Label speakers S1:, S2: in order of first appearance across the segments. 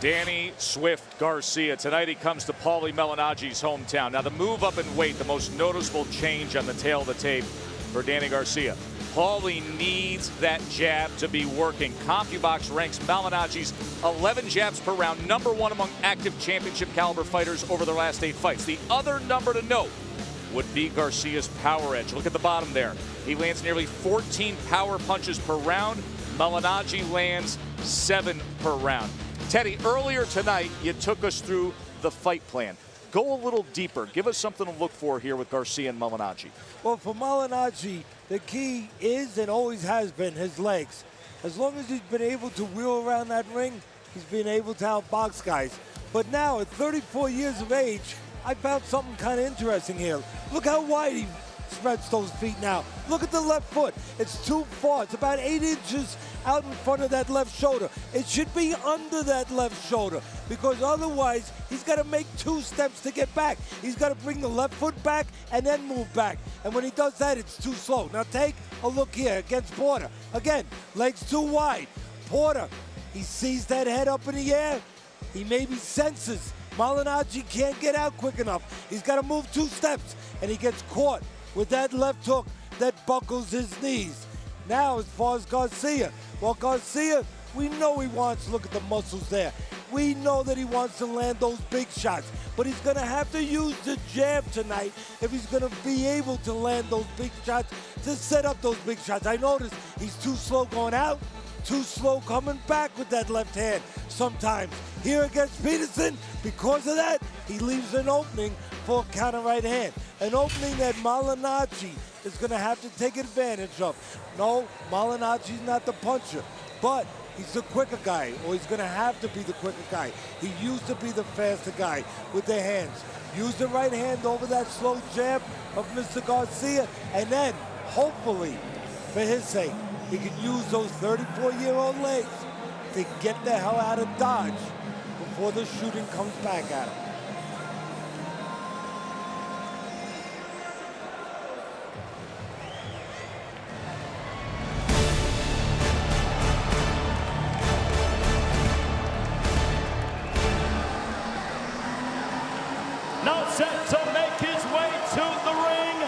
S1: Danny Swift Garcia. Tonight he comes to Paulie Malignaggi's hometown. Now the move up in weight, the most noticeable change on the tail of the tape for Danny Garcia. Paulie needs that jab to be working. CompuBox ranks Malignaggi's 11 jabs per round, #1 among active championship caliber fighters over their last 8 fights. The other number to note would be Garcia's power edge. Look at the bottom there. He lands nearly 14 power punches per round. Malignaggi lands 7 per round. Teddy, earlier tonight, you took us through the fight plan. Go a little deeper. Give us something to look for here with Garcia and Malignaggi.
S2: Well, for Malignaggi, the key is and always has been his legs. As long as he's been able to wheel around that ring, he's been able to outbox guys. But now, at 34 years of age, I found something kind of interesting here. Look how wide he spreads those feet now. Look at the left foot. It's too far. It's about 8 inches out in front of that left shoulder. It should be under that left shoulder, because otherwise he's got to make 2 steps to get back. He's got to bring the left foot back and then move back. And when he does that, it's too slow. Now take a look here against Porter. Again, legs too wide. Porter, he sees that head up in the air. He maybe senses Malignaggi can't get out quick enough. He's got to move 2 steps, and he gets caught with that left hook that buckles his knees. Now, as far as Garcia, well, Garcia, we know he wants, look at the muscles there. We know that he wants to land those big shots, but he's going to have to use the jab tonight if he's going to be able to land those big shots, to set up those big shots. I noticed he's too slow going out, too slow coming back with that left hand sometimes. Here against Peterson, because of that, he leaves an opening for a counter right hand. An opening that Malignaggi is going to have to take advantage of. No, Malignaggi's not the puncher, but he's the quicker guy, or he's going to have to be the quicker guy. He used to be the faster guy with the hands. Use the right hand over that slow jab of Mr. Garcia, and then, hopefully, for his sake, he can use those 34-year-old legs to get the hell out of Dodge before the shooting comes back at him.
S3: Now set to make his way to the ring,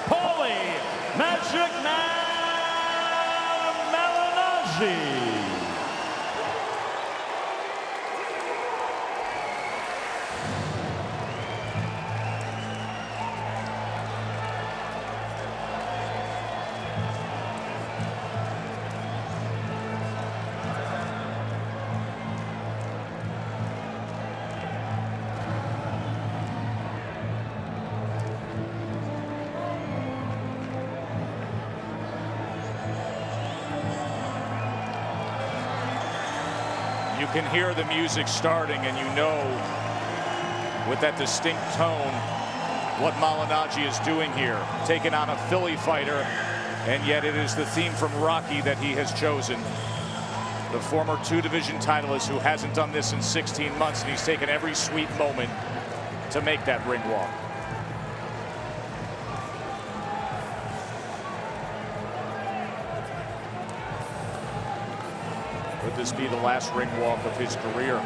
S3: Paulie Malignaggi.
S1: You can hear the music starting, and you know with that distinct tone what Malignaggi is doing here, taking on a Philly fighter, and yet it is the theme from Rocky that he has chosen. The former 2-division titleist who hasn't done this in 16 months, and he's taken every sweet moment to make that ring walk. Could this be the last ring walk of his career?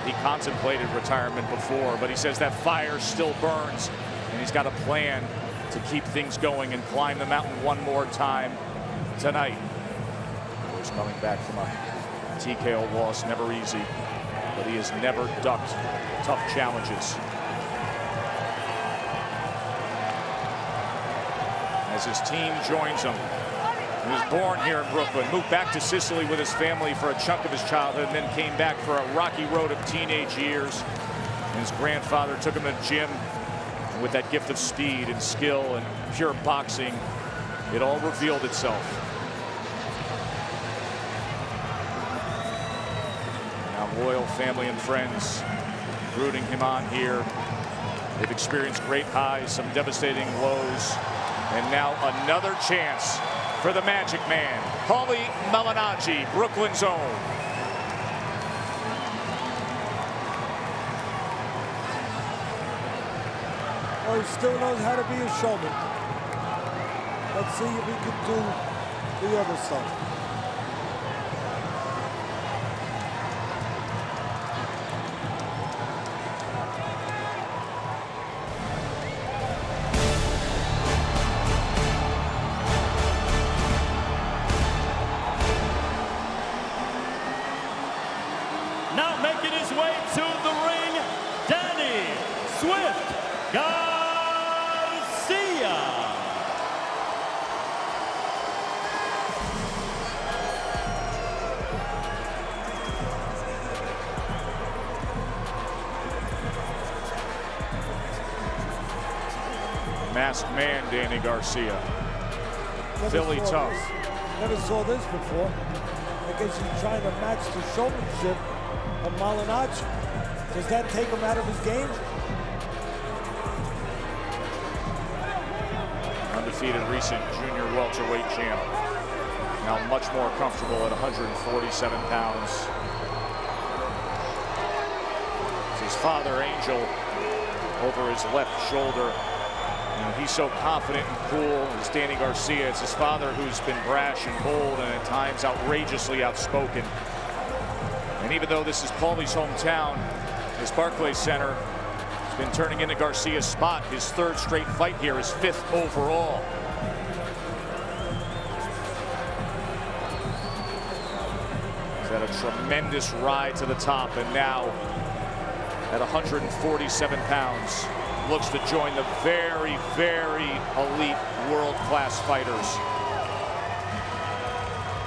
S1: He contemplated retirement before, but he says that fire still burns, and he's got a plan to keep things going and climb the mountain one more time tonight. He's coming back from a TKO loss, never easy, but he has never ducked tough challenges. As his team joins him. He was born here in Brooklyn, moved back to Sicily with his family for a chunk of his childhood, and then came back for a rocky road of teenage years. And his grandfather took him to the gym, and with that gift of speed and skill and pure boxing, it all revealed itself. Now loyal family and friends rooting him on here. They've experienced great highs, some devastating lows, and now another chance for the Magic Man, Paulie Malignaggi, Brooklyn's own.
S2: Well, he still knows how to be a showman. Let's see if he can do the other stuff.
S3: Now making his way to the ring, Danny Swift Garcia.
S1: Masked man, Danny Garcia. Philly tough.
S2: Never saw this before. I guess he's trying to match the showmanship of Malignaggi. Does that take him out of his game?
S1: Undefeated recent junior welterweight champ. Now much more comfortable at 147 pounds. It's his father, Angel, over his left shoulder. You know, he's so confident and cool. It's Danny Garcia. It's his father who's been brash and bold and at times outrageously outspoken. And even though this is Paulie's hometown, his Barclays Center has been turning into Garcia's spot. His third straight fight here, his 5th overall. He's had a tremendous ride to the top, and now at 147 pounds, looks to join the very, very elite world-class fighters.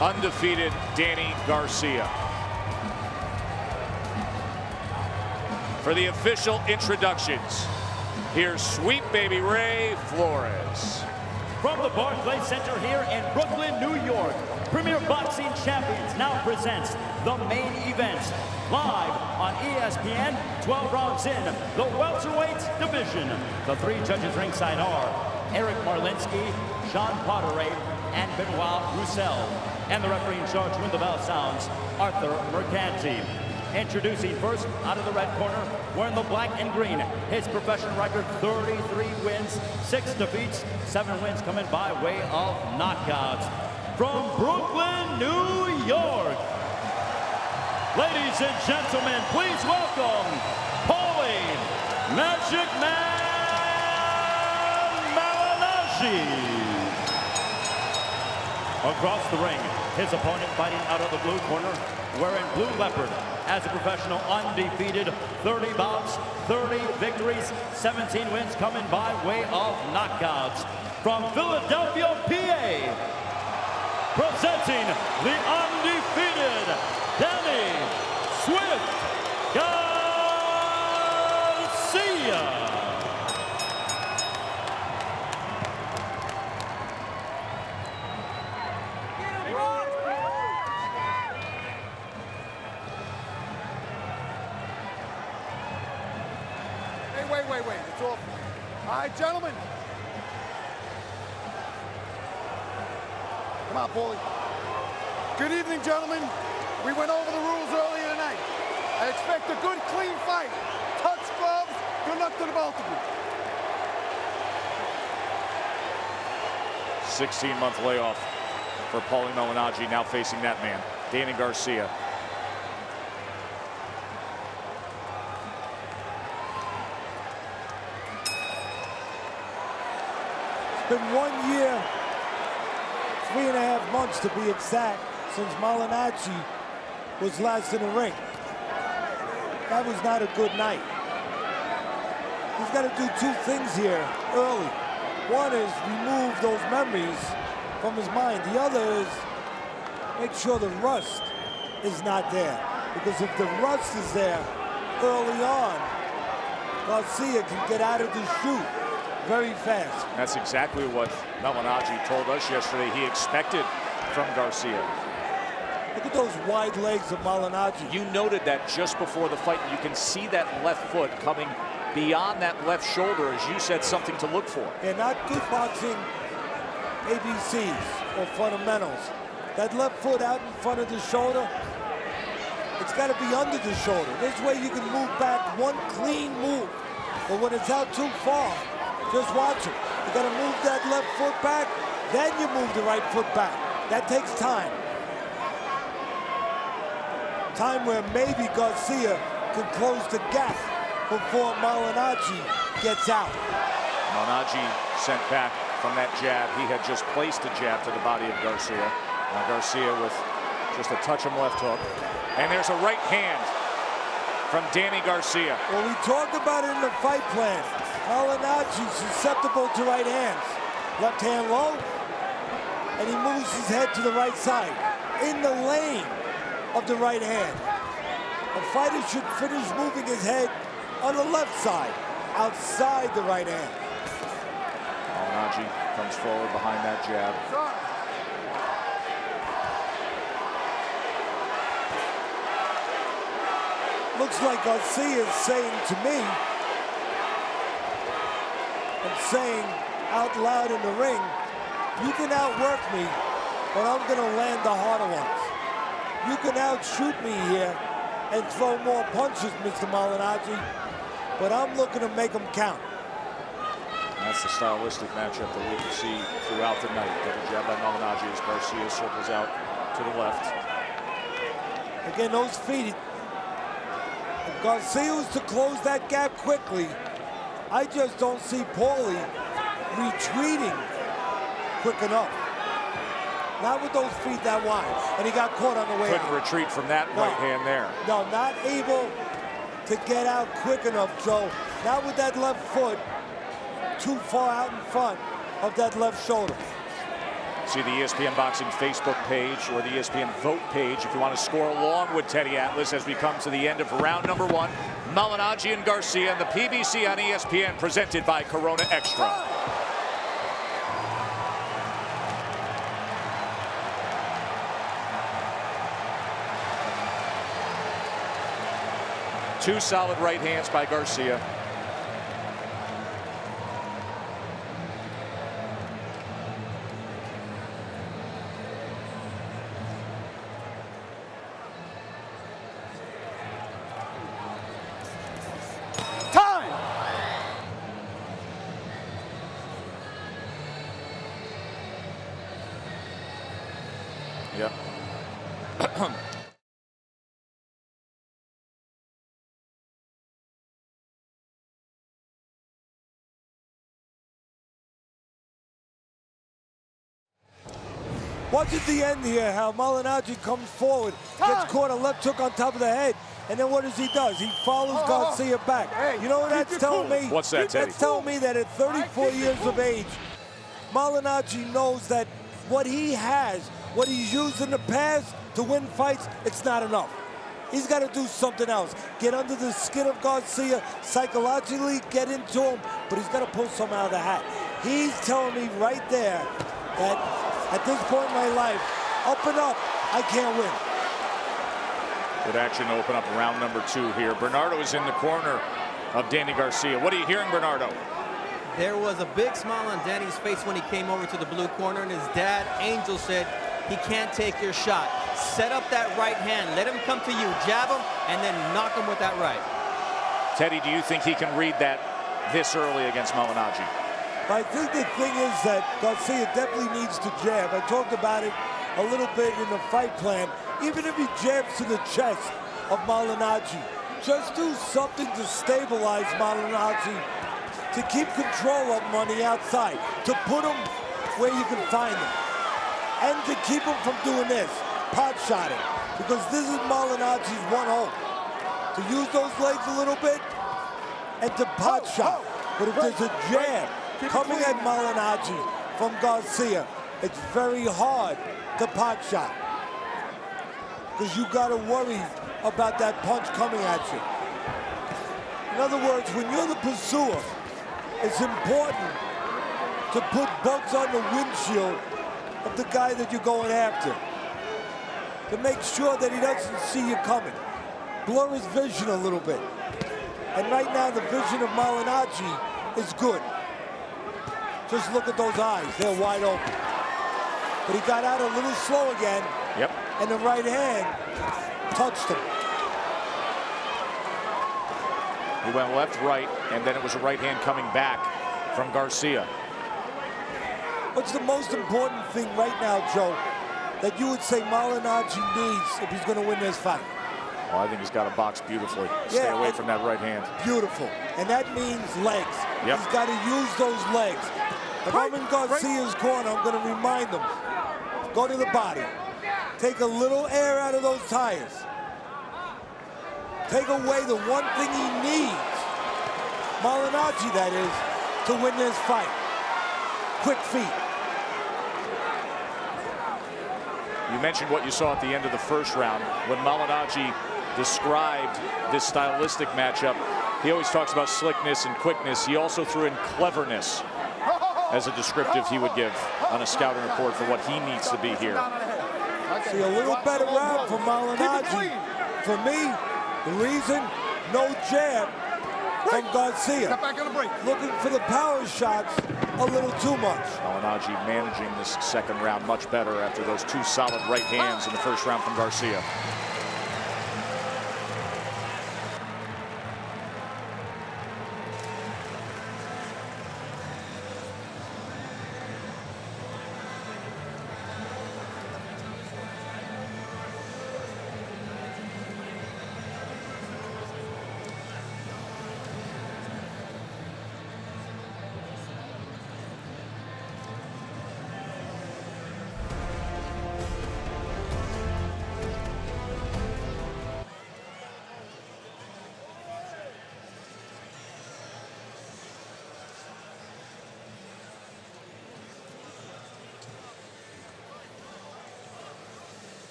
S1: Undefeated Danny Garcia. For the official introductions, here's Sweet Baby Ray Flores.
S3: From the Barclays Center here in Brooklyn, New York, Premier Boxing Champions now presents the main event. Live on ESPN, 12 rounds in, the welterweight division. The 3 judges ringside are Eric Marlinsky, Sean Potteray, and Benoit Roussel. And the referee in charge when the bell sounds, Arthur Mercanti. Introducing first, out of the red corner, wearing the black and green. His professional record, 33 wins, 6 defeats, 7 wins coming by way of knockouts. From Brooklyn, New York, ladies and gentlemen, please welcome Paulie Magic Man Malignaggi. Across the ring, his opponent fighting out of the blue corner, wearing blue leopard. As a professional, undefeated, 30 bouts, 30 victories, 17 wins coming by way of knockouts. From Philadelphia, PA, presenting the undefeated Danny Swift Garcia.
S4: Wait. It's off. All right, gentlemen. Come on, Paulie. Good evening, gentlemen. We went over the rules earlier tonight. I expect a good, clean fight. Touch gloves. Good luck to the both of you.
S1: 16-month layoff for Paulie Malignaggi, now facing that man, Danny Garcia.
S2: It's been 1 year, 3.5 months to be exact, since Malignaggi was last in the ring. That was not a good night. He's got to do 2 things here early. One is remove those memories from his mind. The other is make sure the rust is not there. Because if the rust is there early on, Garcia can get out of the chute very fast.
S1: That's exactly what Malignaggi told us yesterday he expected from Garcia.
S2: Look at those wide legs of Malignaggi.
S1: You noted that just before the fight. You can see that left foot coming beyond that left shoulder, as you said, something to look for.
S2: They're not good boxing ABCs or fundamentals. That left foot out in front of the shoulder, it's got to be under the shoulder. This way you can move back one clean move. But when it's out too far, just watch it. You got to move that left foot back, then you move the right foot back. That takes time. Time where maybe Garcia can close the gap before Malignaggi gets out.
S1: Malignaggi sent back from that jab. He had just placed a jab to the body of Garcia. Now Garcia with just a touch of left hook. And there's a right hand from Danny Garcia.
S2: Well, we talked about it in the fight plan. Malignaggi susceptible to right hands. Left hand low, and he moves his head to the right side, in the lane of the right hand. A fighter should finish moving his head on the left side, outside the right hand.
S1: Malignaggi comes forward behind that jab.
S2: Looks like Garcia is saying to me, and saying out loud in the ring, you can outwork me, but I'm gonna land the harder ones. You can outshoot me here and throw more punches, Mr. Malignaggi, but I'm looking to make them count.
S1: That's the stylistic matchup that we can see throughout the night. Double jab by Malignaggi as Garcia circles out to the left.
S2: Again, those feet, if Garcia was to close that gap quickly, I just don't see Paulie retreating quick enough. Not with those feet that wide, and he got caught on the way out.
S1: Couldn't retreat from that right hand there.
S2: No, not able to get out quick enough, Joe. Not with that left foot too far out in front of that left shoulder.
S1: See the ESPN Boxing Facebook page or the ESPN Vote page if you want to score along with Teddy Atlas as we come to the end of round number 1. Malignaggi and Garcia and the PBC on ESPN presented by Corona Extra. Two solid right hands by Garcia. Yep.
S2: Watch at the end here how Malignaggi comes forward, gets caught a left hook on top of the head, and then what does he do? He follows Garcia back. You know what that's telling me?
S1: What's that, Teddy?
S2: That's telling me that at 34 years of age, Malignaggi knows that what he has, what he's used in the past to win fights, it's not enough. He's got to do something else. Get under the skin of Garcia, psychologically get into him, but he's got to pull something out of the hat. He's telling me right there that at this point in my life, up and up, I can't win.
S1: Good action to open up round number 2 here. Bernardo is in the corner of Danny Garcia. What are you hearing, Bernardo?
S5: There was a big smile on Danny's face when he came over to the blue corner, and his dad, Angel, said, he can't take your shot. Set up that right hand. Let him come to you. Jab him, and then knock him with that right.
S1: Teddy, do you think he can read that this early against Malignaggi?
S2: I think the thing is that Garcia definitely needs to jab. I talked about it a little bit in the fight plan. Even if he jabs to the chest of Malignaggi, just do something to stabilize Malignaggi, to keep control of him on the outside, to put him where you can find him, and to keep him from doing this, pot shotting, because this is Malignaggi's one hope, to use those legs a little bit and to pot shot. But if there's a jab coming at Malignaggi from Garcia, it's very hard to pot shot, because you got to worry about that punch coming at you. In other words, when you're the pursuer, it's important to put bugs on the windshield of the guy that you're going after, to make sure that he doesn't see you coming. Blur his vision a little bit. And right now, the vision of Malignaggi is good. Just look at those eyes, they're wide open. But he got out a little slow again.
S1: Yep.
S2: And the right hand touched him.
S1: He went left, right, and then it was a right hand coming back from Garcia.
S2: What's the most important thing right now, Joe, that you would say Malignaggi needs if he's going to win this fight?
S1: Well, I think he's got to box beautifully. Stay away from that right hand.
S2: Beautiful. And that means legs.
S1: Yep.
S2: He's got to use those legs. If I'm in Garcia's corner, I'm going to remind him, go to the body. Take a little air out of those tires. take away the one thing he needs, Malignaggi that is, to win this fight. Quick feet.
S1: You mentioned what you saw at the end of the first round. When Malignaggi described this stylistic matchup, he always talks about slickness and quickness. He also threw in cleverness as a descriptive he would give on a scouting report for what he needs to be here.
S2: See, a little better round for Malignaggi. For me, the reason, no jab from Garcia. Looking for the power shots a little too much.
S1: Malignaggi managing this second round much better after those two solid right hands in the first round from Garcia.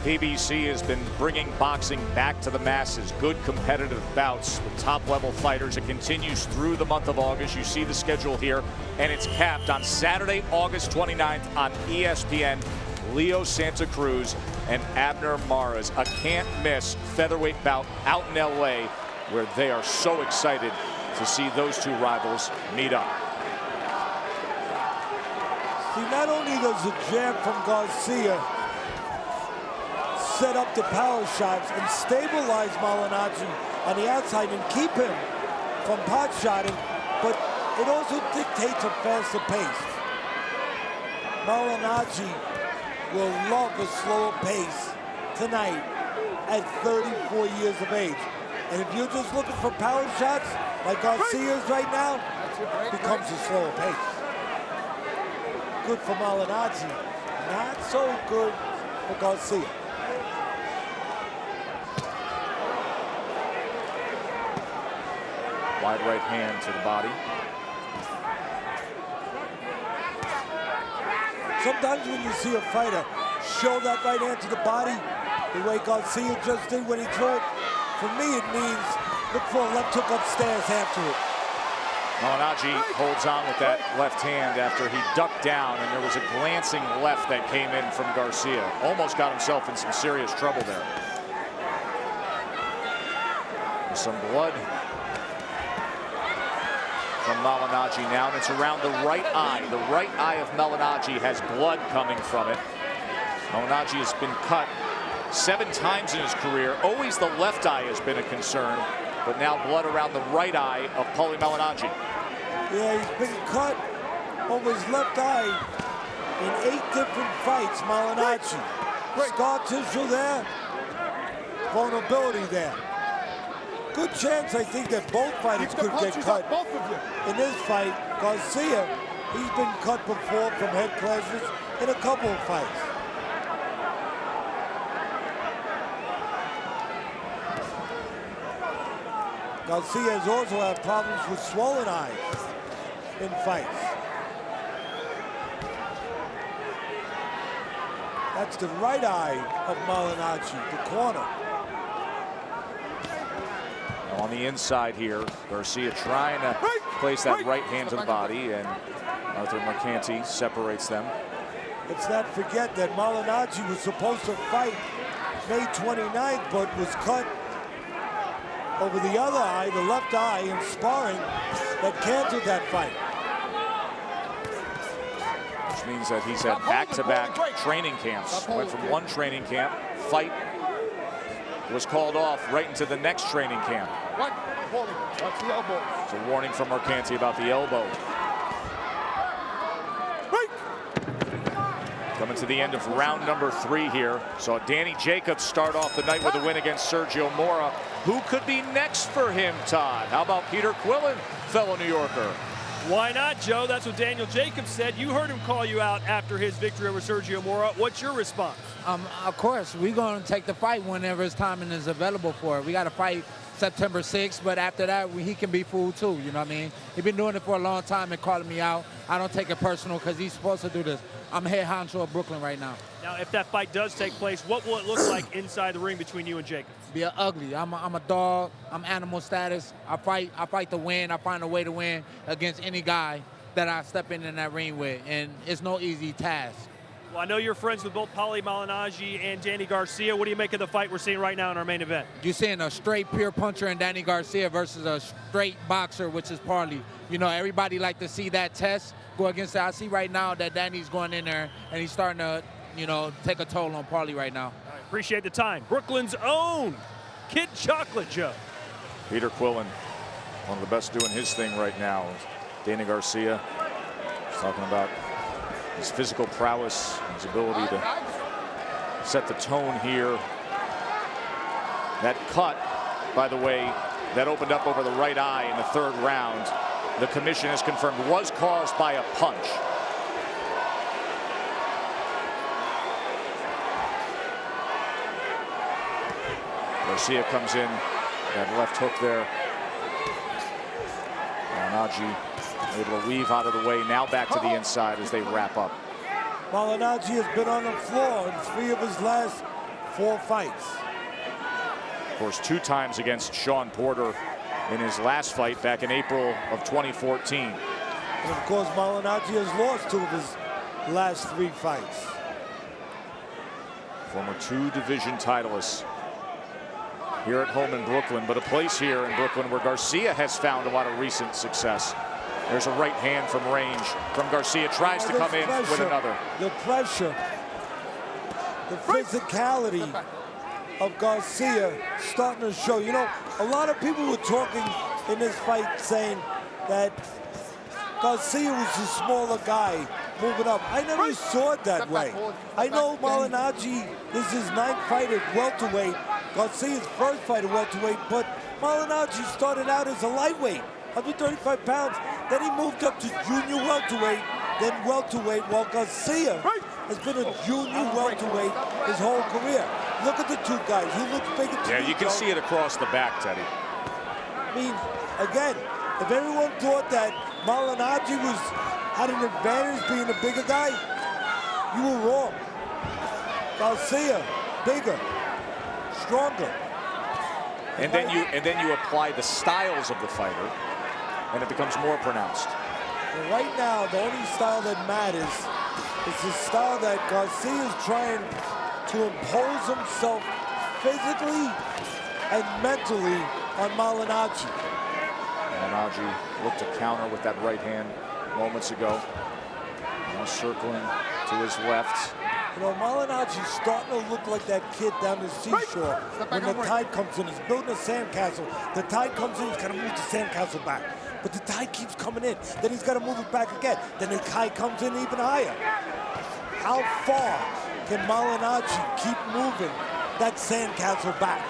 S1: PBC has been bringing boxing back to the masses. Good competitive bouts with top-level fighters. It continues through the month of August. You see the schedule here, and it's capped on Saturday, August 29th on ESPN. Leo Santa Cruz and Abner Mares, a can't-miss featherweight bout out in LA, where they are so excited to see those two rivals meet up.
S2: See, not only does the jab from Garcia set up the power shots and stabilize Malignaggi on the outside and keep him from pot shotting, but it also dictates a faster pace. Malignaggi will love a slower pace tonight at 34 years of age. And if you're just looking for power shots like Garcia's right now, it becomes a slower pace. Good for Malignaggi, not so good for Garcia.
S1: Wide right hand to the body.
S2: Sometimes when you see a fighter show that right hand to the body, the way Garcia just did when he threw it, for me it means look for a left hook upstairs after it.
S1: Malignaggi holds on with that left hand after he ducked down, and there was a glancing left that came in from Garcia. Almost got himself in some serious trouble there. Some blood from Malignaggi now, and it's around the right eye. The right eye of Malignaggi has blood coming from it. Malignaggi has been cut 7 times in his career. Always the left eye has been a concern, but now blood around the right eye of Paulie Malignaggi.
S2: Yeah, he's been cut over his left eye in 8 different fights, Malignaggi. Scar tissue there, vulnerability there. Good chance, I think, that both fighters could get cut. In this fight, Garcia, he's been cut before from head clashes in a couple of fights. Garcia has also had problems with swollen eyes in fights. That's the right eye of Malignaggi, the corner.
S1: Now on the inside here, Garcia trying to place that right hand to the body, and Arthur Mercanti separates them.
S2: Let's not forget that Malignaggi was supposed to fight May 29th, but was cut over the other eye, the left eye, in sparring that canceled that fight.
S1: Which means that he's had back-to-back training camps. Went from one training camp, fight was called off right into the next training camp.
S4: Watch the elbow.
S1: It's a warning from Mercanti about the elbow. Coming to the end of round number 3 here. Saw Danny Jacobs start off the night with a win against Sergio Mora. Who could be next for him, Todd? How about Peter Quillen, fellow New Yorker?
S6: Why not, Joe? That's what Daniel Jacobs said. You heard him call you out after his victory over Sergio Mora. What's your response?
S7: Of course, we're going to take the fight whenever his timing is available for it. We got to fight September 6th, but after that, he can be fooled too, you know what I mean? He's been doing it for a long time and calling me out. I don't take it personal because he's supposed to do this. I'm head honcho of Brooklyn right now.
S6: Now, if that fight does take place, what will it look like inside the ring between you and Jacobs?
S7: Be ugly. I'm a dog. I'm animal status. I fight to win. I find a way to win against any guy that I step in that ring with, and it's no easy task.
S6: Well, I know you're friends with both Paulie Malignaggi and Danny Garcia. What do you make of the fight we're seeing right now in our main event?
S7: You're seeing a straight pure puncher in Danny Garcia versus a straight boxer, which is Paulie. You know, everybody like to see that test go against that. I see right now that Danny's going in there, and he's starting to, you know, take a toll on Paulie right now.
S6: All right, appreciate the time. Brooklyn's own Kid Chocolate, Joe.
S1: Peter Quillen, one of the best doing his thing right now. Danny Garcia talking about his physical prowess, his ability to set the tone here. That cut, by the way, that opened up over the right eye in the third round, the commission has confirmed was caused by a punch. Garcia comes in, that left hook there. Malignaggi able to weave out of the way, now back to the inside as they wrap up.
S2: Malignaggi has been on the floor in 3 of his last 4 fights.
S1: Of course, 2 times against Sean Porter in his last fight back in April of 2014.
S2: And of course, Malignaggi has lost 2 of his last 3 fights.
S1: Former 2 division titleists here at home in Brooklyn, but a place here in Brooklyn where Garcia has found a lot of recent success. There's a right hand from range from Garcia, tries to come in with another.
S2: The pressure, the physicality of Garcia starting to show. You know, a lot of people were talking in this fight saying that Garcia was a smaller guy moving up. I never saw it that way. I know Malignaggi, this is his 9th fight at welterweight. Garcia's first fight at welterweight, but Malignaggi started out as a lightweight, 135 pounds. Then he moved up to junior welterweight, then welterweight, while Garcia has been a junior welterweight his whole career. Look at the 2 guys. Who looks bigger to
S1: Yeah, you can see it across the back, Teddy.
S2: I mean, again, if everyone thought that Malignaggi had an advantage being a bigger guy, you were wrong. Garcia, bigger, stronger.
S1: And then you apply the styles of the fighter, and it becomes more pronounced.
S2: And right now, the only style that matters is the style that Garcia is trying to impose himself physically and mentally on Malignaggi.
S1: Malignaggi looked to counter with that right hand moments ago. Now circling to his left.
S2: You know, Malignaggi's starting to look like that kid down the seashore when the tide comes in. He's building a sandcastle. The tide comes in, he's got to move the sandcastle back. But the tide keeps coming in. Then he's got to move it back again. Then the tide comes in even higher. How far can Malignaggi keep moving that sandcastle back?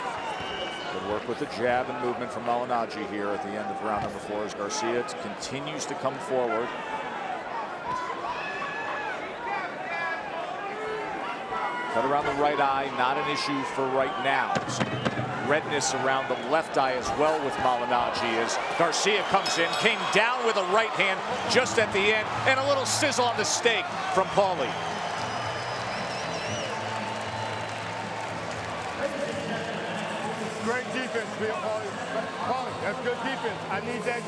S1: Good work with the jab and movement from Malignaggi here at the end of round number 4 as Garcia continues to come forward. Cut around the right eye, not an issue for right now. Some redness around the left eye as well with Malignaggi as Garcia comes in, came down with a right hand just at the end, and a little sizzle on the steak from Paulie.
S4: Great defense, Paulie. That's good defense. I need that.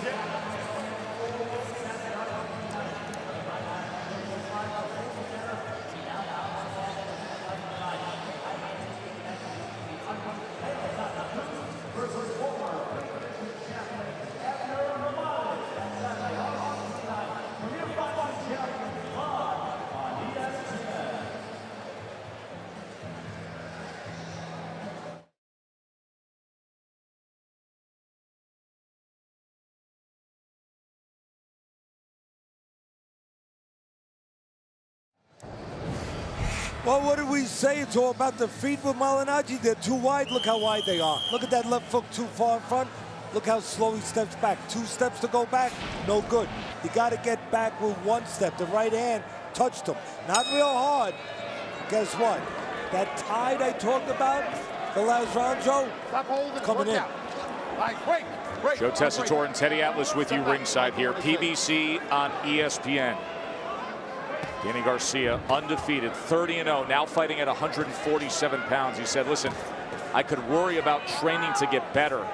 S2: Well, what did we say? It's all about the feet with Malignaggi. They're too wide. Look how wide they are. Look at that left foot too far in front. Look how slow he steps back. 2 steps to go back, no good. You got to get back with 1 step. The right hand touched him. Not real hard. Guess what? That tide I talked about the last round, Joe, coming in.
S1: Joe Tessitore and Teddy Atlas with you ringside here. PBC on ESPN. Danny Garcia, undefeated, 30-0, now fighting at 147 pounds. He said, listen, I could worry about training to get better,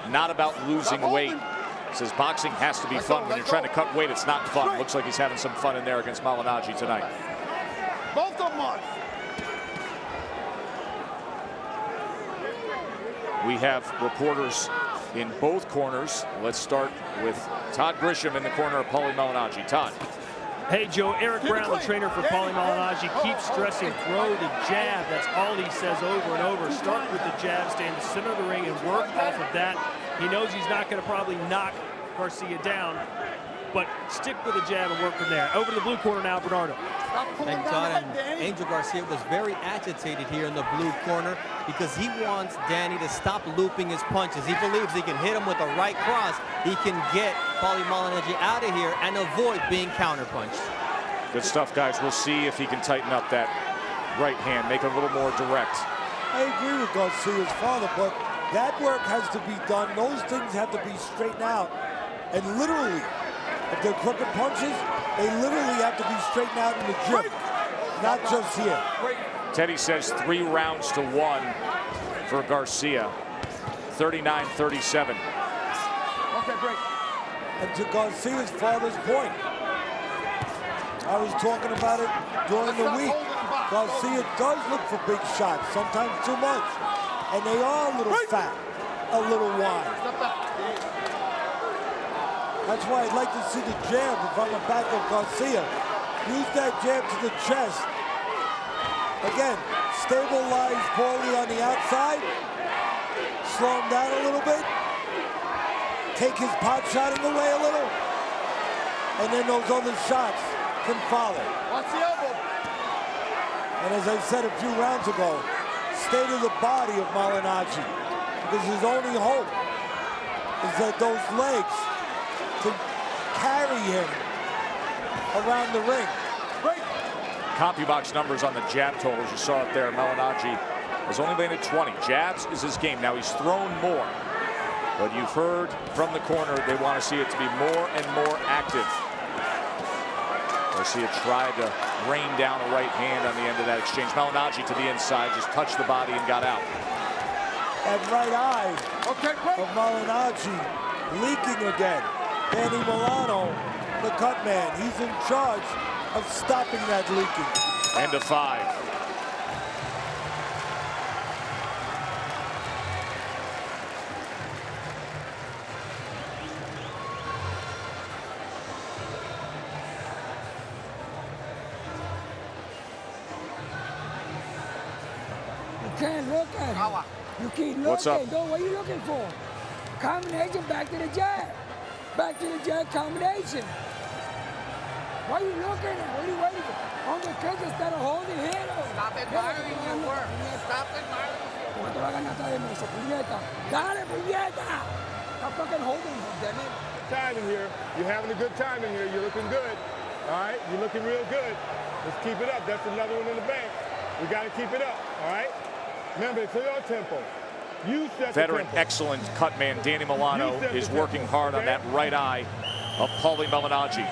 S1: not about losing weight. He says boxing has to be fun. When you're trying to cut weight, it's not fun. Looks like he's having some fun in there against Malignaggi tonight.
S4: Both of them on.
S1: We have reporters in both corners. Let's start with Todd Grisham in the corner of Paulie Malignaggi. Todd.
S6: Hey, Joe, Eric Brown, the trainer for Paulie Malignaggi, keeps stressing throw the jab. That's all he says over and over. Start with the jab, stay in the center of the ring, and work off of that. He knows he's not going to probably knock Garcia down, but stick with the jab and work from there. Over to the blue corner now, Bernardo.
S5: And Todd, and Angel Garcia was very agitated here in the blue corner because he wants Danny to stop looping his punches. He believes he can hit him with a right cross. He can get Paulie Malignaggi out of here and avoid being counterpunched.
S1: Good stuff, guys. We'll see if he can tighten up that right hand, make it a little more direct.
S2: I agree with Garcia's father, but that work has to be done. Those things have to be straightened out. And literally, if they're crooked punches, they literally have to be straightened out in the gym, not just here.
S1: Teddy says 3 rounds to 1 for Garcia. 39-37.
S4: Okay, great.
S2: And to Garcia's father's point, I was talking about it during the week. Garcia does look for big shots, sometimes too much. And they are a little fat, a little wide. That's why I'd like to see the jab if I'm the back of Garcia. Use that jab to the chest. Again, stabilize Paulie on the outside. Slow him down a little bit. Take his pot shotting away a little. And then those other shots can follow.
S4: Watch the elbow.
S2: And as I said a few rounds ago, stay to the body of Malignaggi. Because his only hope is that those legs to carry him around the ring.
S1: CompuBox numbers on the jab totals. You saw it there. Malignaggi has only landed 20. Jabs is his game. Now he's thrown more. But you've heard from the corner they want to see it to be more and more active. Garcia tried to rain down a right hand on the end of that exchange. Malignaggi to the inside, just touched the body and got out.
S2: That right eye of Malignaggi leaking again. Danny Milano, the cut man, he's in charge of stopping that leaking.
S1: End of 5.
S8: You can't look at him. You keep looking.
S1: What's up?
S8: What are you looking for? Combination back to the jab. Back to the jab combination. Why are you looking at? What are you waiting for? On the kick instead of holding him.
S9: Stop admiring your work. Stop admiring your work.
S8: Te va a ganar de eso, puñeta. Dale, puñeta. Stop fucking holding him, damn it.
S4: Time in here. You're having a good time in here. You're looking good. All right? You're looking real good. Let's keep it up. That's another one in the bank. We got to keep it up. All right? Remember, it's your tempo. You set
S1: Veteran,
S4: the tempo.
S1: excellent cut man Danny Milano is working hard on that right eye of Paulie Malignaggi.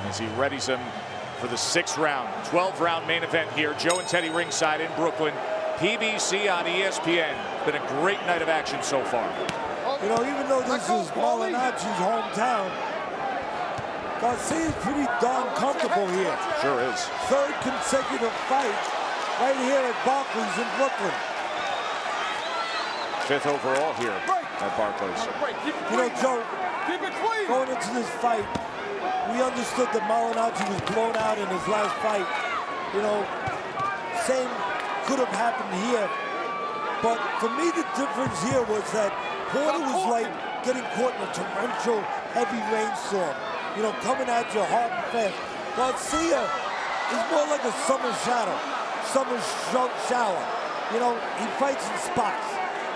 S1: As he readies him for the 6th round, 12-round main event here. Joe and Teddy ringside in Brooklyn. PBC on ESPN. Been a great night of action so far.
S2: You know, even though this is Malignaggi's hometown, Garcia's pretty darn comfortable here.
S1: Sure is.
S2: 3rd consecutive fight right here at Barclays in Brooklyn.
S1: 5th overall here at Barclays.
S2: You know, Joe, going into this fight, we understood that Malignaggi was blown out in his last fight. You know, same could have happened here. But for me, the difference here was that Porter was like getting caught in a torrential, heavy rainstorm. You know, coming at you hard and fast. Garcia is more like a summer shadow, summer shower. you know, he fights in spots,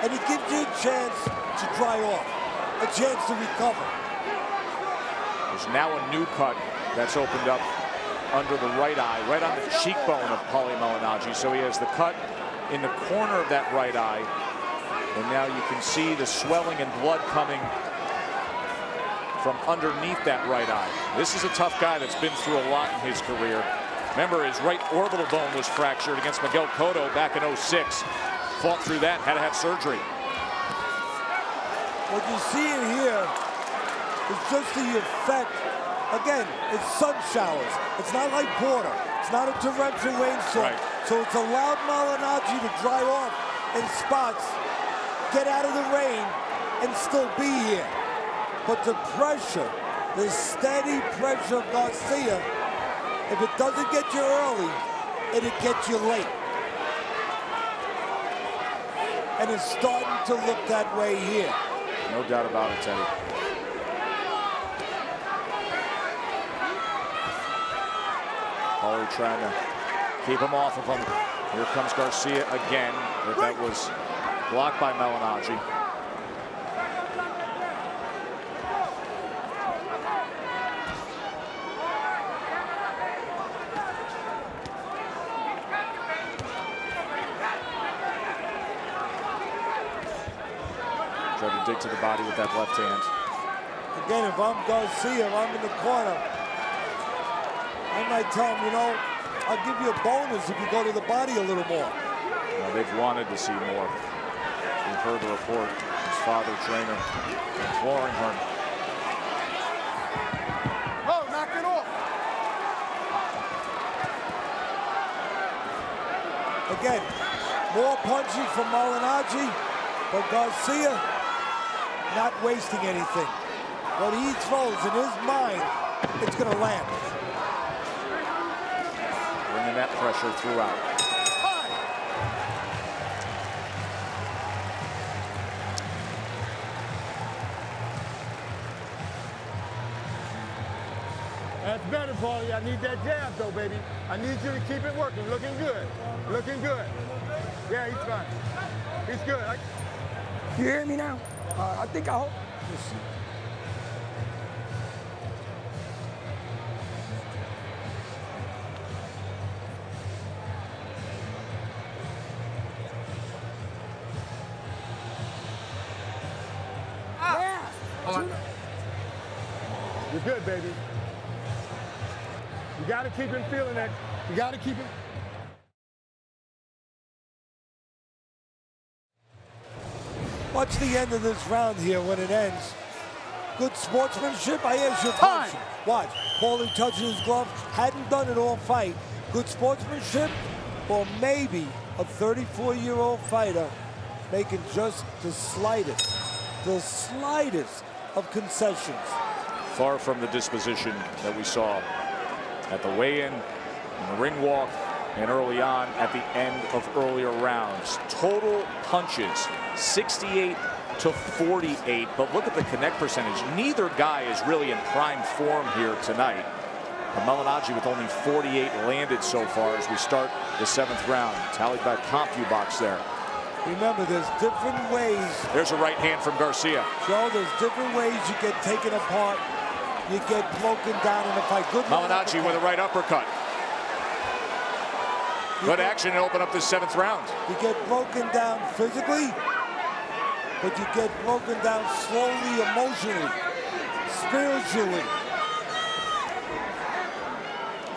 S2: and he gives you a chance to dry off, a chance to recover.
S1: There's now a new cut that's opened up under the right eye, right on the cheekbone of Paulie Malignaggi. So he has the cut in the corner of that right eye, and now you can see the swelling and blood coming from underneath that right eye. This is a tough guy that's been through a lot in his career. Remember, his right orbital bone was fractured against Miguel Cotto back in '06. Fought through that, had to have surgery.
S2: What you see in here is just the effect. Again, it's sun showers. It's not like Porter. It's not a torrential rainstorm.
S1: Right.
S2: So it's allowed Malignaggi to dry off in spots, get out of the rain, and still be here. But the pressure, the steady pressure of Garcia, if it doesn't get you early, it'll get you late. And it's starting to look that way here.
S1: No doubt about it, Teddy. Paulie trying to keep him off of him. Here comes Garcia again, but that was blocked by Malignaggi. Tried to dig to the body with that left hand.
S2: Again, if I'm Garcia, if I'm in the corner, I might tell him, you know, I'll give you a bonus if you go to the body a little more.
S1: Well, they've wanted to see more. We've heard the report. His father, trainer, imploring him.
S4: Oh, knock it off.
S2: Again, more punches from Malignaggi, but Garcia not wasting anything. What he throws in his mind, it's going to land.
S1: Bringing that pressure throughout.
S4: That's better, Paulie. I need that jab, though, baby. I need you to keep it working. Looking good. Looking good. Yeah, he's fine. He's good.
S8: You hear me now? I think I hope.
S4: You're good, baby. You got to keep him feeling that. You got to keep him.
S2: Watch the end of this round here when it ends. Good sportsmanship. I ask you a question. Watch. Paulie touching his glove. Hadn't done it all fight. Good sportsmanship, or maybe a 34-year-old fighter making just the slightest of concessions.
S1: Far from the disposition that we saw at the weigh-in, in the ring walk, and early on at the end of earlier rounds. Total punches, 68 to 48, but look at the connect percentage. Neither guy is really in prime form here tonight. Malignaggi with only 48 landed so far as we start the 7th round. Tallied by CompuBox there.
S2: Remember, there's different ways.
S1: There's a right hand from Garcia.
S2: Joe, there's different ways you get taken apart. You get broken down in a fight. Good
S1: Malignaggi with a right uppercut. Good action to open up this 7th round.
S2: You get broken down physically, but you get broken down slowly, emotionally, spiritually.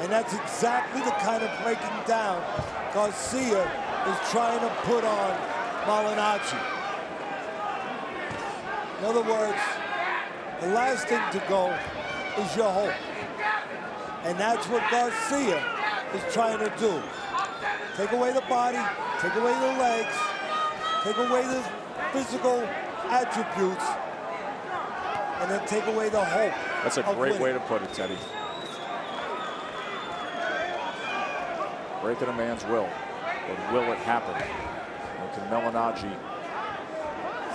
S2: And that's exactly the kind of breaking down Garcia is trying to put on Malignaggi. In other words, the last thing to go is your hope. And that's what Garcia is trying to do. Take away the body, take away the legs, take away the physical attributes, and then take away the hope.
S1: That's a great way to put it, Teddy. Breaking a man's will, but will it happen? Or can Malignaggi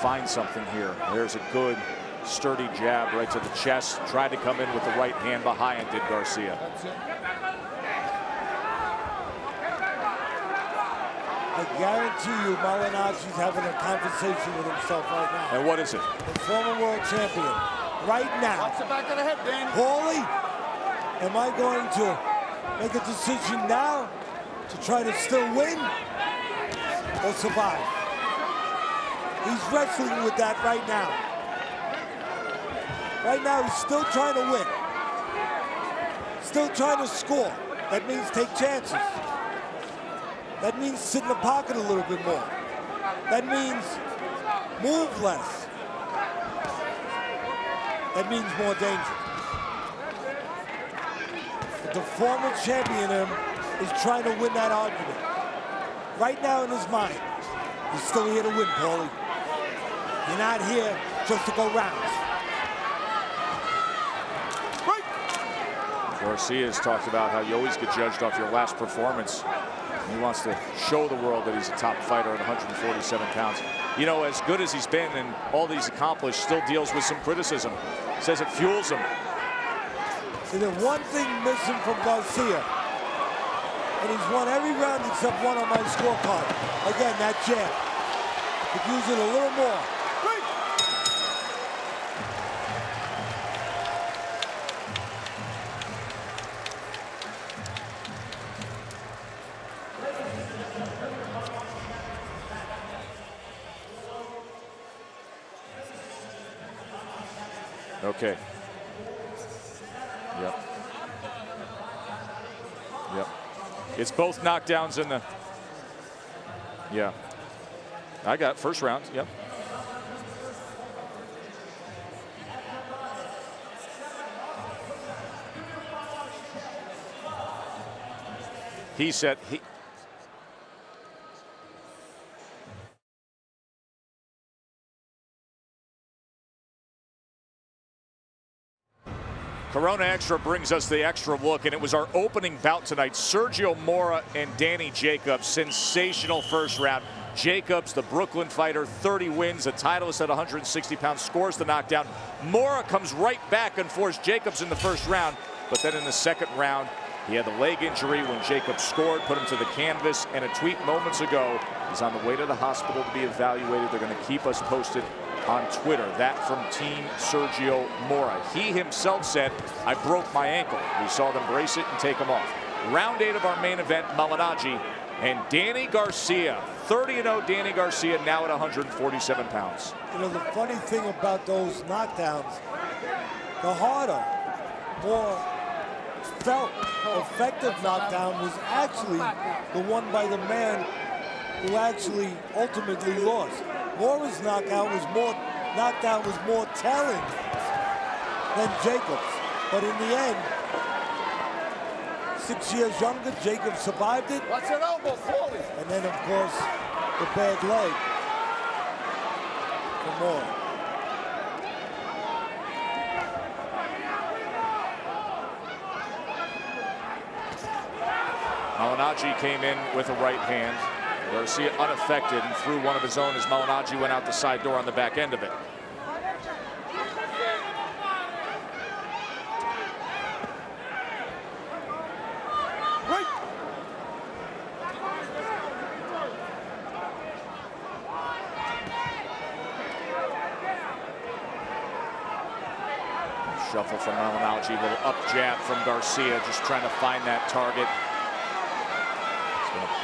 S1: find something here? There's a good, sturdy jab right to the chest. Tried to come in with the right hand behind, did Garcia.
S2: I guarantee you Malignaggi's having a conversation with himself right now.
S1: And what is it?
S2: The former world champion. Right now.
S9: Watch the back of the head, Danny.
S2: Paulie, am I going to make a decision now to try to still win or survive? He's wrestling with that right now. Right now, he's still trying to win. Still trying to score. That means take chances. That means sit in the pocket a little bit more. That means move less. That means more danger. But the former champion is trying to win that argument. Right now in his mind, he's still here to win, Paulie. You're not here just to go rounds.
S1: Garcia has talked about how you always get judged off your last performance. He wants to show the world that he's a top fighter at 147 pounds. You know, as good as he's been and all that he's accomplished, still deals with some criticism. Says it fuels him.
S2: See, the one thing missing from Garcia, and he's won every round except one on my scorecard. Again, that jab. Could use it a little more.
S1: Okay. Yep. Yep. It's both knockdowns in the... Yeah. I got first round. Yep. He said he... Corona Extra brings us the extra look, and it was our opening bout tonight. Sergio Mora and Danny Jacobs, sensational first round. Jacobs, the Brooklyn fighter, 30 wins, a titleist at 160 pounds, scores the knockdown. Mora comes right back and forced Jacobs in the first round, but then in the second round, he had the leg injury when Jacobs scored, put him to the canvas, and a tweet moments ago, he's on the way to the hospital to be evaluated. They're going to keep us posted on Twitter. That from Team Sergio Mora. He himself said, I broke my ankle. We saw them brace it and take him off. Round 8 of our main event, Malignaggi and Danny Garcia. 30-0 Danny Garcia, now at 147 pounds.
S2: You know, the funny thing about those knockdowns, the harder, more felt effective knockdown was actually the one by the man who actually ultimately lost. Mora's knockdown was more telling than Jacobs. But in the end, 6 years younger, Jacobs survived it.
S9: Watch that elbow, Paulie.
S2: And then, of course, the bad leg for Mora.
S1: Malignaggi came in with a right hand. Garcia unaffected and threw one of his own as Malignaggi went out the side door on the back end of it.
S9: Right.
S1: Shuffle from Malignaggi, little up jab from Garcia, just trying to find that target.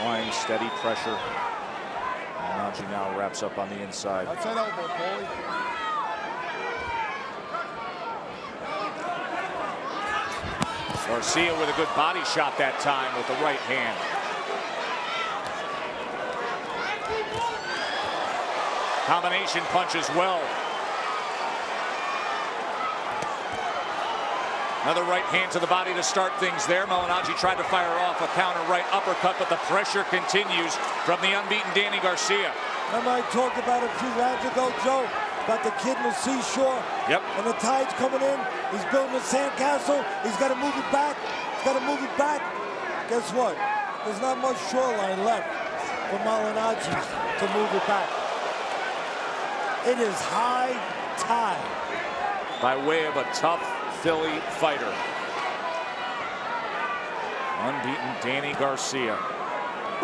S1: Applying steady pressure. Malignaggi now wraps up on the inside.
S9: Watch that elbow, Paulie.
S1: Garcia with a good body shot that time with the right hand. Combination punch as well. Another right hand to the body to start things there. Malignaggi tried to fire off a counter right uppercut, but the pressure continues from the unbeaten Danny Garcia.
S2: Remember I talked about a few rounds ago, Joe, about the kid in the seashore?
S1: Yep.
S2: And the tide's coming in. He's building a sandcastle. He's got to move it back. He's got to move it back. Guess what? There's not much shoreline left for Malignaggi to move it back. It is high tide.
S1: By way of a tough Philly fighter. Unbeaten Danny Garcia.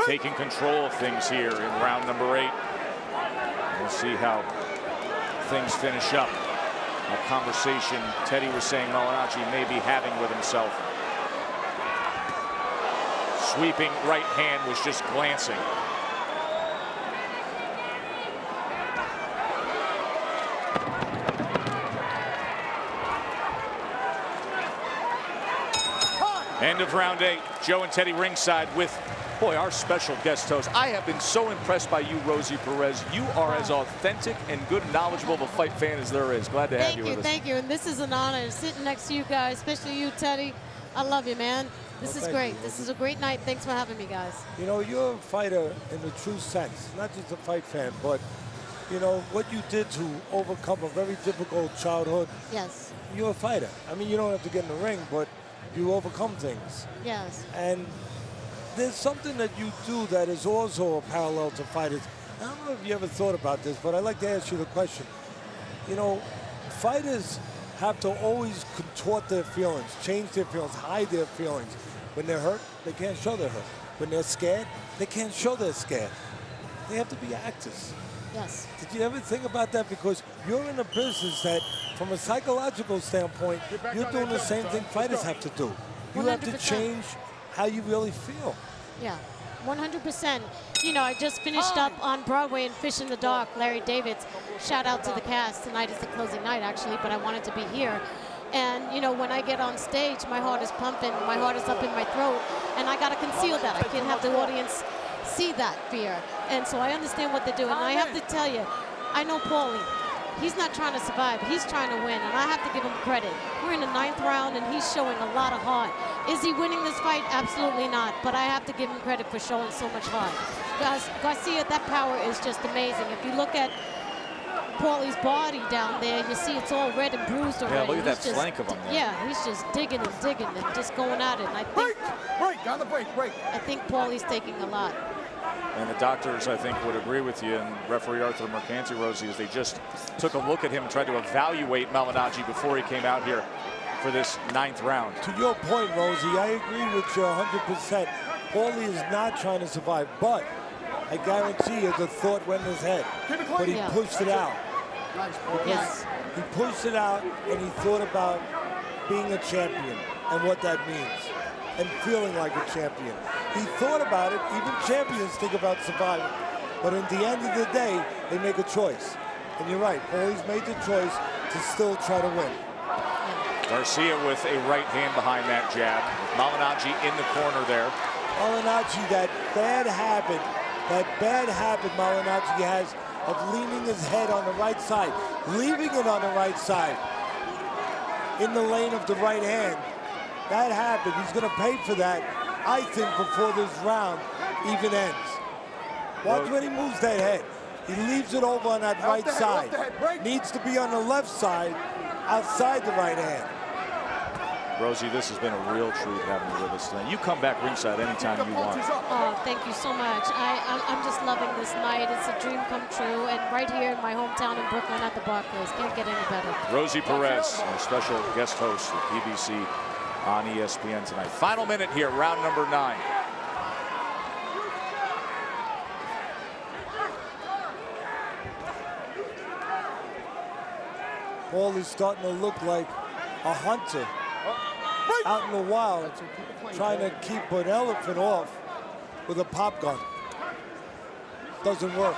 S1: taking control of things here in round number 8. We'll see how things finish up. A conversation Teddy was saying Malignaggi may be having with himself. Sweeping right hand was just glancing. End of round 8. Joe and Teddy ringside with, boy, our special guest host. I have been so impressed by you, Rosie Perez. You are as authentic and good and knowledgeable of a fight fan as there is. Glad to have you with us.
S10: Thank you. And this is an honor sitting next to you guys, especially you, Teddy. I love you, man. This is great. This is a great night. Thanks for having me, guys.
S2: You know, you're a fighter in the true sense, not just a fight fan, but, you know, what you did to overcome a very difficult childhood.
S10: Yes.
S2: You're a fighter. I mean, you don't have to get in the ring, but you overcome things.
S10: Yes.
S2: And there's something that you do that is also a parallel to fighters. I don't know if you ever thought about this, but I'd like to ask you the question. You know, fighters have to always contort their feelings, change their feelings, hide their feelings. When they're hurt, they can't show they're hurt. When they're scared, they can't show they're scared. They have to be actors.
S10: Yes.
S2: Did you ever think about that? Because you're in a business that, from a psychological standpoint, you're doing the same thing fighters have to do. You
S10: 100%.
S2: have to change how you really feel.
S10: Yeah, 100%. You know, I just finished up on Broadway in Fish in the Dark, Larry David's. Shout out to the cast. Tonight is the closing night, actually, but I wanted to be here. And, you know, when I get on stage, my heart is pumping, my heart is up in my throat, and I got to conceal that. I can't have the audience see that fear. And so I understand what they're doing. And I have to tell you, I know Paulie. He's not trying to survive. He's trying to win, and I have to give him credit. We're in the 9th round, and he's showing a lot of heart. Is he winning this fight? Absolutely not, but I have to give him credit for showing so much heart. Garcia, that power is just amazing. If you look at Paulie's body down there, you see it's all red and bruised already.
S1: Yeah, look at that flank of him there.
S10: Yeah, he's just digging and just going at it. And I think,
S9: Break, on the break.
S10: I think Paulie's taking a lot.
S1: And the doctors, I think, would agree with you, and referee Arthur Mercanti, Rosie, as they just took a look at him and tried to evaluate Malignaggi before he came out here for this 9th round.
S2: To your point, Rosie, I agree with you 100%. Paulie is not trying to survive, but I guarantee you the thought went in his head. But he pushed it out.
S10: Yes.
S2: He pushed it out, and he thought about being a champion and what that means, and feeling like a champion. He thought about it. Even champions think about surviving. But at the end of the day, they make a choice. And you're right, Paulie's made the choice to still try to win.
S1: Garcia with a right hand behind that jab. Malignaggi in the corner there.
S2: Malignaggi, that bad habit Malignaggi has of leaning his head on the right side, leaving it on the right side in the lane of the right hand. That happened. He's going to pay for that, I think, before this round even ends. Watch when he moves that head. He leaves it over on that right side. Needs to be on the left side, outside the right hand.
S1: Rosie, this has been a real treat having you with us tonight. You come back ringside anytime you want.
S10: Oh, thank you so much. I'm just loving this night. It's a dream come true. And right here in my hometown in Brooklyn at the Barclays. Can't get any better.
S1: Rosie Perez, our special guest host of PBC on ESPN tonight. Final minute here, round number 9.
S2: Paulie's starting to look like a hunter out in the wild, trying to keep an elephant off with a pop gun. Doesn't work.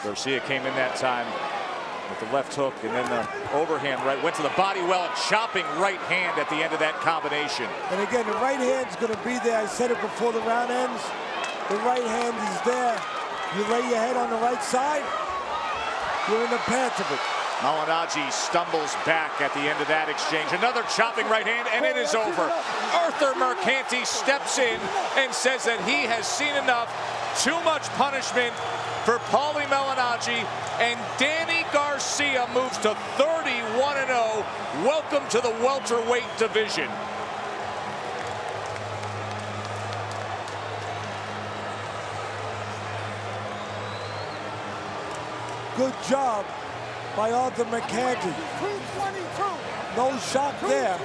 S1: Garcia came in that time with the left hook and then the overhand right. Went to the body well, and chopping right hand at the end of that combination.
S2: And again, the right hand's going to be there. I said it before the round ends. The right hand is there. You lay your head on the right side, you're in the path of it.
S1: Malignaggi stumbles back at the end of that exchange. Another chopping right hand, and it is over. Arthur Mercanti steps in and says that he has seen enough. Too much punishment for Paulie Malignaggi, and Danny Garcia moves to 31-0. Welcome to the welterweight division.
S2: Good job by Arthur Mercanti. no shock there.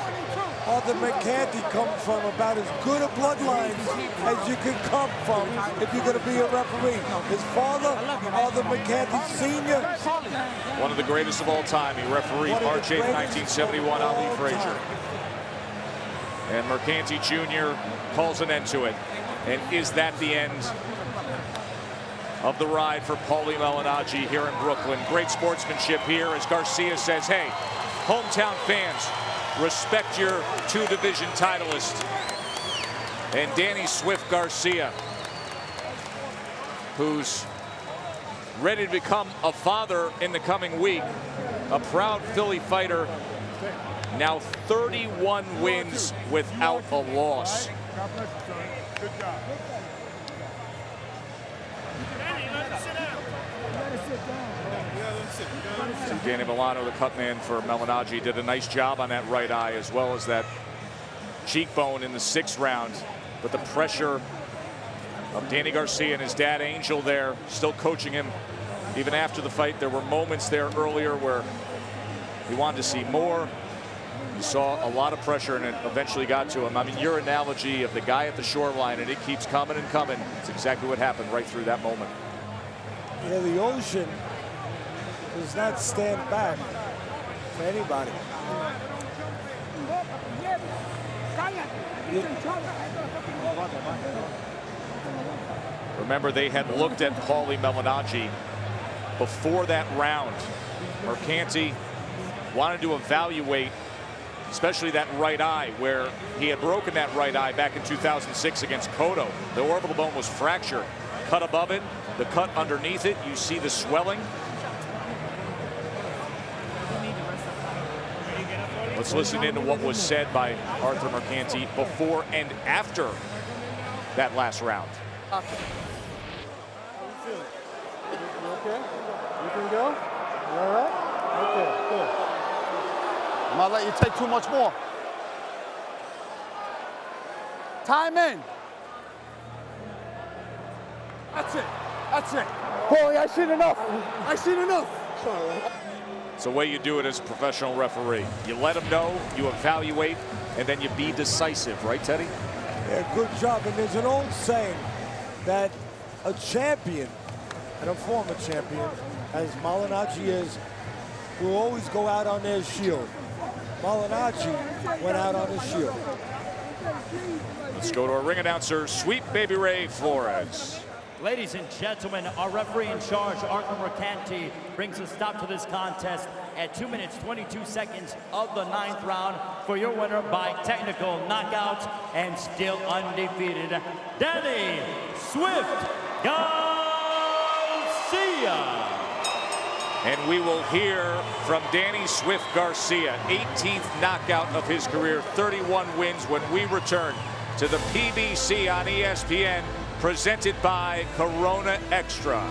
S2: Arthur Mercanti comes from about as good a bloodlines as you can come from if you're going to be a referee. His father, Arthur Mercanti Sr.
S1: One of the greatest of all time. He refereed March 8, 1971, Ali Frazier. And Mercanti Jr. calls an end to it. And is that the end of the ride for Paulie Malignaggi here in Brooklyn? Great sportsmanship here as Garcia says, hey, hometown fans, respect your two-division titleist. And Danny Swift Garcia, who's ready to become a father in the coming week, a proud Philly fighter, now 31 wins without a loss.
S4: Good job.
S1: Danny Milano, the cut man for Malignaggi, did a nice job on that right eye as well as that cheekbone in the 6th round. But the pressure of Danny Garcia and his dad Angel there, still coaching him even after the fight. There were moments there earlier where he wanted to see more. You saw a lot of pressure and it eventually got to him. I mean, your analogy of the guy at the shoreline and it keeps coming and coming. It's exactly what happened right through that moment.
S2: Yeah, the ocean does not stand back for anybody.
S1: Remember, they had looked at Paulie Malignaggi before that round. Mercanti wanted to evaluate, especially that right eye, where he had broken that right eye back in 2006 against Cotto. The orbital bone was fractured. Cut above it, the cut underneath it, you see the swelling. Let's listen into what was said by Arthur Mercanti before and after that last round.
S11: You okay? You can go? You all right? Okay, good. I'm gonna let you take too much more. Time in. That's it. That's it. Paulie, I seen enough. I seen enough. Sorry.
S1: It's the way you do it as a professional referee. You let them know, you evaluate, and then you be decisive, right, Teddy?
S2: Yeah, good job. And there's an old saying that a champion and a former champion, as Malignaggi is, will always go out on their shield. Malignaggi went out on his shield.
S1: Let's go to our ring announcer, Sweet Baby Ray Flores.
S3: Ladies and gentlemen, our referee in charge, Arthur Mercanti, brings a stop to this contest at 2 minutes, 22 seconds of the 9th round for your winner by technical knockout and still undefeated, Danny Swift Garcia.
S1: And we will hear from Danny Swift Garcia, 18th knockout of his career, 31 wins, when we return to the PBC on ESPN, presented by Corona Extra.